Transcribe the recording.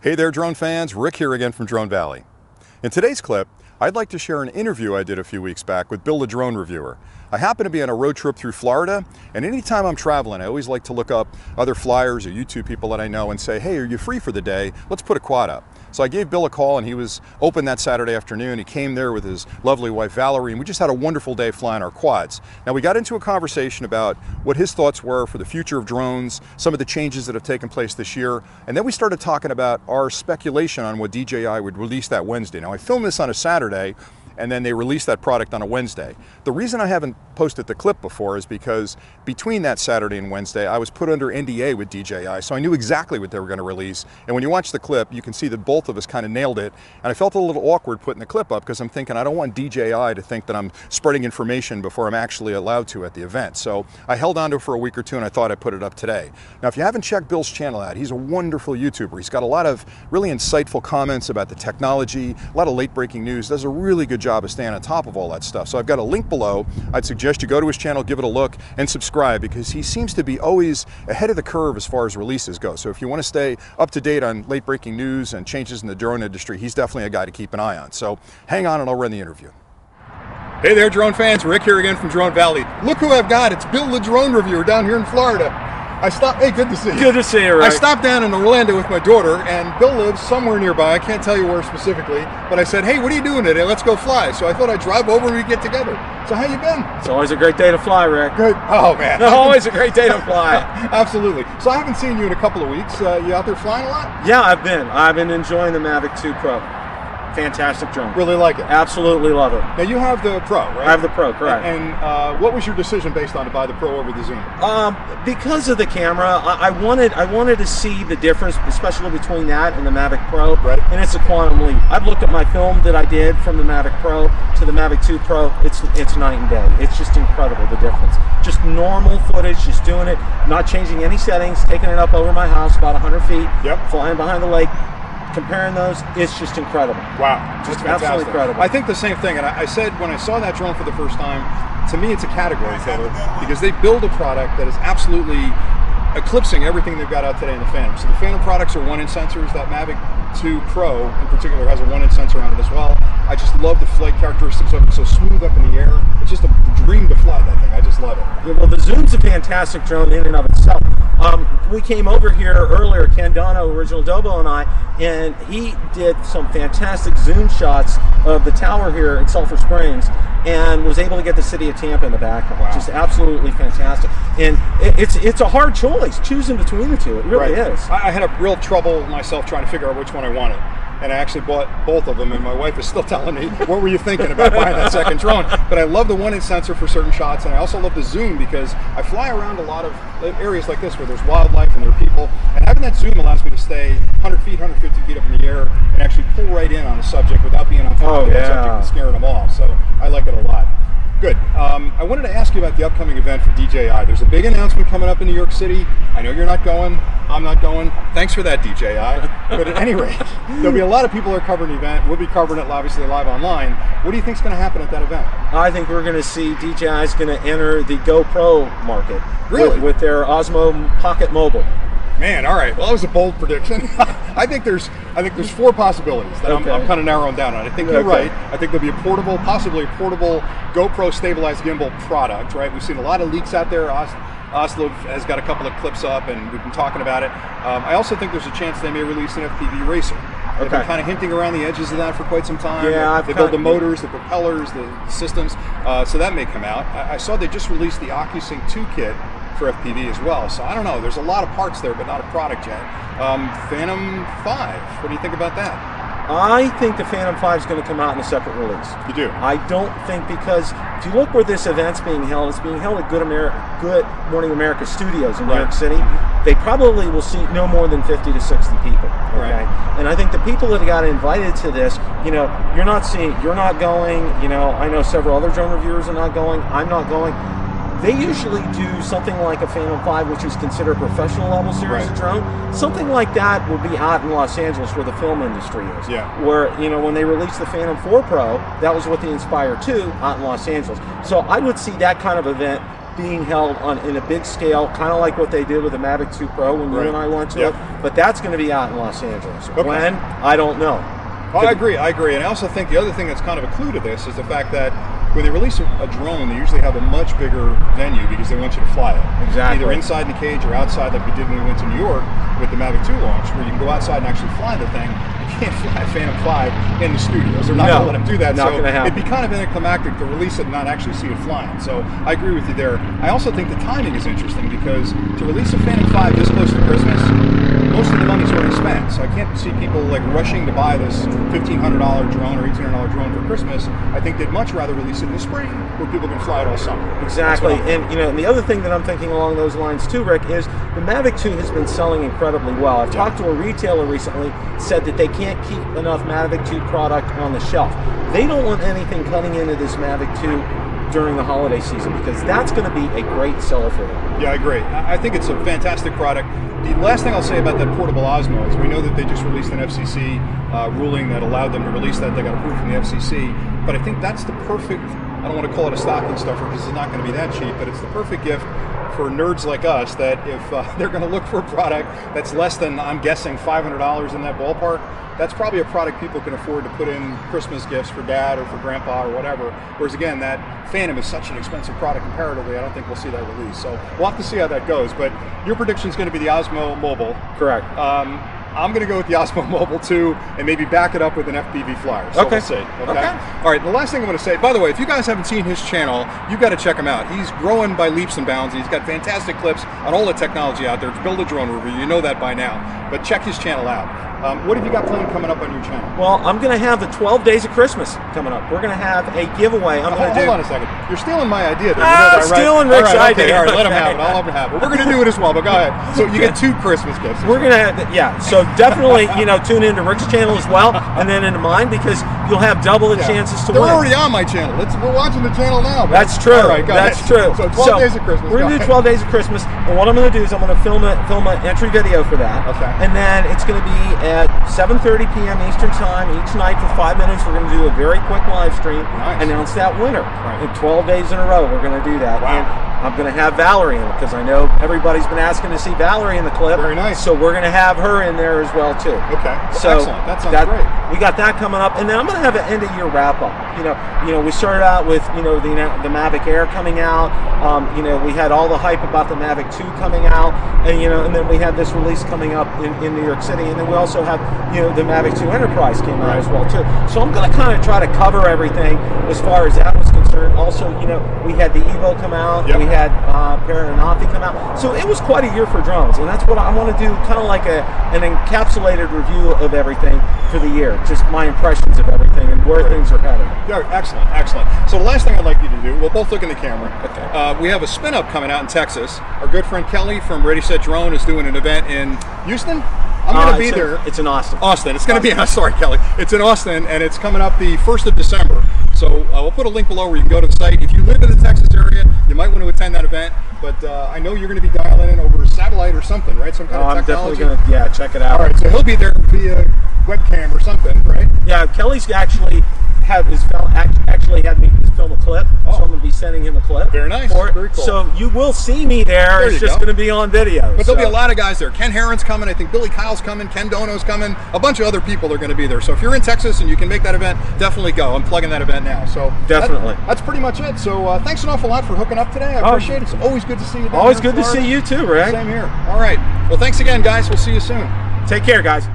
Hey there, drone fans. Rick here again from Drone Valley. In today's clip, I'd like to share an interview I did a few weeks back with Bill the Drone Reviewer. I happen to be on a road trip through Florida, and anytime I'm traveling, I always like to look up other flyers or YouTube people that I know and say, hey, are you free for the day? Let's put a quad up. So I gave Bill a call, and he was open that Saturday afternoon. He came there with his lovely wife, Valerie, and we just had a wonderful day flying our quads. Now, we got into a conversation about what his thoughts were for the future of drones, some of the changes that have taken place this year, and then we started talking about our speculation on what DJI would release that Wednesday. Now, I filmed this on a Saturday, and then they released that product on a Wednesday. The reason I haven't posted the clip before is because between that Saturday and Wednesday, I was put under NDA with DJI, so I knew exactly what they were going to release. And when you watch the clip, you can see that both of us kind of nailed it. And I felt a little awkward putting the clip up because I'm thinking I don't want DJI to think that I'm spreading information before I'm actually allowed to at the event. So I held on to it for a week or two, and I thought I'd put it up today. Now, if you haven't checked Bill's channel out, he's a wonderful YouTuber. He's got a lot of really insightful comments about the technology, a lot of late-breaking news, does a really good job of staying on top of all that stuff. So I've got a link below. I'd suggest you go to his channel, give it a look, and subscribe, because he seems to be always ahead of the curve as far as releases go. So if you want to stay up to date on late breaking news and changes in the drone industry, he's definitely a guy to keep an eye on. So hang on and I'll run the interview. Hey there, drone fans. Rick here again from Drone Valley. Look who I've got. It's Bill the Drone Reviewer down here in Florida. Hey, good to see you. Good to see you, Rick. I stopped down in Orlando with my daughter, and Bill lives somewhere nearby. I can't tell you where specifically, but I said, hey, what are you doing today? Let's go fly. So I thought I'd drive over and we'd get together. So how you been? It's always a great day to fly, Rick. Good. Oh, man. Always a great day to fly. Absolutely. So I haven't seen you in a couple of weeks. You out there flying a lot? Yeah, I've been enjoying the Mavic 2 Pro. Fantastic drone. Really like it? Absolutely love it. Now you have the Pro, right? I have the Pro, correct. And what was your decision based on to buy the Pro over the Zoom? Because of the camera, I wanted to see the difference, especially between that and the Mavic Pro. Right. And it's a quantum leap. I've looked at my film that I did from the Mavic Pro to the Mavic 2 Pro. It's night and day. It's just incredible, the difference. Just normal footage, just doing it, not changing any settings, taking it up over my house about 100 feet, yep, flying behind the lake. Comparing those, it's just incredible. Wow, just absolutely incredible. I think the same thing, and I said when I saw that drone for the first time, to me it's a category killer because they build a product that is absolutely eclipsing everything they've got out today in the Phantom. So the Phantom products are 1-inch sensors. That Mavic 2 Pro in particular has a 1-inch sensor on it as well. I just love the flight characteristics of it. So smooth up in the air. It's just a dream to fly that thing. I just love it. Yeah, well, the Zoom's a fantastic drone in and of itself. We came over here earlier, Ken Dono, Original Dobo, and I, and he did some fantastic zoom shots of the tower here in Sulphur Springs and was able to get the city of Tampa in the background. Wow. Just absolutely fantastic. And it's a hard choice, choosing between the two. It really is. I had a real trouble myself trying to figure out which one I wanted. And I actually bought both of them, and my wife is still telling me, what were you thinking about buying that second drone? But I love the 1-inch sensor for certain shots, and I also love the zoom because I fly around a lot of areas like this where there's wildlife and there are people, and having that zoom allows me to stay 100 feet, 150 feet up in the air and actually pull right in on the subject without being on top of the subject and scaring them off. So I like it a lot. Good. I wanted to ask you about the upcoming event for DJI. There's a big announcement coming up in New York City. I know you're not going. I'm not going. Thanks for that, DJI. But at any rate, there'll be a lot of people that are covering the event. We'll be covering it, obviously, live online. What do you think is going to happen at that event? I think we're going to see DJI is going to enter the GoPro market. Really? With their Osmo Pocket Mobile. Man, all right. Well, that was a bold prediction. I think there's 4 possibilities that I'm kind of narrowing down on. I think you're right. I think there'll be a portable, possibly a portable GoPro stabilized gimbal product, right? We've seen a lot of leaks out there. Oslo has got a couple of clips up, and we've been talking about it. I also think there's a chance they may release an FPV racer. They've been kind of hinting around the edges of that for quite some time. Yeah, they build the motors, the propellers, the systems, so that may come out. I saw they just released the OcuSync 2 kit for FPV as well. So I don't know. There's a lot of parts there, but not a product yet. Phantom 5. What do you think about that? I think the Phantom 5 is going to come out in a separate release. You do? I don't think, because if you look where this event's being held, it's being held at Good Morning America Studios in New York City. They probably will see no more than 50 to 60 people. Okay, and I think the people that got invited to this, you're not going. I know several other drone reviewers are not going. I'm not going. They usually do something like a Phantom 5, which is considered a professional level series of drone. Something like that will be out in Los Angeles, where the film industry is. Yeah. Where, when they released the Phantom 4 Pro, that was with the Inspire 2 out in Los Angeles. So I would see that kind of event being held in a big scale, kind of like what they did with the Mavic 2 Pro when you and I went to it. But that's going to be out in Los Angeles. Okay. When? I don't know. Oh, I agree, and I also think the other thing that's kind of a clue to this is the fact that when they release a drone, they usually have a much bigger venue because they want you to fly it. Exactly. Either inside the cage or outside, like we did when we went to New York with the Mavic 2 launch, where you can go outside and actually fly the thing. You can't fly a Phantom 5 in the studios. They're not going to let them do that. Not going to happen. It'd be kind of anticlimactic to release it and not actually see it flying. So I agree with you there. I also think the timing is interesting because to release a Phantom 5 this close to Christmas, most of the money's already spent, so I can't see people like rushing to buy this $1,500 drone or $1,800 drone for Christmas. I think they'd much rather release it in the spring where people can fly it all summer. Exactly, and and the other thing that I'm thinking along those lines too, Rick, is the Mavic 2 has been selling incredibly well. I've talked to a retailer recently, said that they can't keep enough Mavic 2 product on the shelf. They don't want anything cutting into this Mavic 2 during the holiday season because that's going to be a great seller for them. Yeah, I agree. I think it's a fantastic product. The last thing I'll say about that portable Osmo is we know that they just released an FCC ruling that allowed them to release that. They got approved from the FCC. But I think that's the perfect, I don't want to call it a stocking stuffer because it's not going to be that cheap, but it's the perfect gift for nerds like us that if they're going to look for a product that's less than, I'm guessing, $500 in that ballpark, that's probably a product people can afford to put in Christmas gifts for dad or for grandpa or whatever. Whereas again, that Phantom is such an expensive product comparatively, I don't think we'll see that release. So we'll have to see how that goes. But your prediction is going to be the Osmo Mobile. Correct. I'm going to go with the Osmo Mobile 2 and maybe back it up with an FPV flyer. So we'll see. Okay? All right, the last thing I'm going to say, by the way, if you guys haven't seen his channel, you've got to check him out. He's growing by leaps and bounds. He's got fantastic clips on all the technology out there. It's Build a Drone Review. You know that by now. But check his channel out. What have you got planned coming up on your channel? Well, I'm going to have the 12 Days of Christmas coming up. We're going to have a giveaway. Hold on a second. You're stealing my idea. There. Stealing Rick's idea. All right, let him have it. I'll let him have it. We're going to do it as well, but go ahead. So you get 2 Christmas gifts. We're going to have, so definitely, tune into Rick's channel as well, and then into mine because you'll have double the chances to win. They're already on my channel. We're watching the channel now. But that's true. All right, that's true. So 12 Days of Christmas. We're going to do 12 Days of Christmas, and what I'm going to do is I'm going to film an entry video for that. Okay. And then it's going to be at 7:30 p.m. Eastern Time each night for 5 minutes. We're going to do a very quick live stream, announce that winner. In 12 days in a row, we're going to do that. Wow. And I'm going to have Valerie in it because I know everybody's been asking to see Valerie in the clip. Very nice. So we're going to have her in there as well too. Okay. So excellent. That sounds great. We got that coming up, and then I'm going to have an end of year wrap up. We started out with the Mavic Air coming out. We had all the hype about the Mavic 2 coming out, and then we had this release coming up in New York City, and then we also have the Mavic 2 Enterprise came out as well too. So I'm going to kind of try to cover everything as far as that was concerned. Also, we had the Evo come out. Yep. We had Paranathi come out. So it was quite a year for drones, and that's what I want to do, kind of like an encapsulated review of everything for the year. Just my impressions of everything and where things are headed. Yeah, excellent, excellent. So the last thing I'd like you to do, we'll both look in the camera. Okay. We have a spin up coming out in Texas. Our good friend Kelly from Ready Set Drone is doing an event in Houston. I'm going to be there. It's in Austin. Austin. It's going to be, sorry, Kelly. It's in Austin, and it's coming up the 1st of December. So we'll put a link below where you can go to the site. If you live in the Texas area, you might want to attend that event. But I know you're going to be dialing in over satellite or something, right? Some kind of technology. I'm definitely going to, check it out. All right, so he'll be there via webcam or something, right? Yeah, Kelly's actually had me film a clip, so I'm going to be sending him a clip. Very nice. Very cool. So you will see me there. It's just going to be on video. But there'll be a lot of guys there. Ken Herron's coming. I think Billy Kyle's coming. Ken Dono's coming. A bunch of other people are going to be there. So if you're in Texas and you can make that event, definitely go. I'm plugging that event now. So definitely. That's pretty much it. So thanks an awful lot for hooking up today. I appreciate it. It's always good to see you. Always good to see you too, Rick. Same here. All right. Well, thanks again, guys. We'll see you soon. Take care, guys.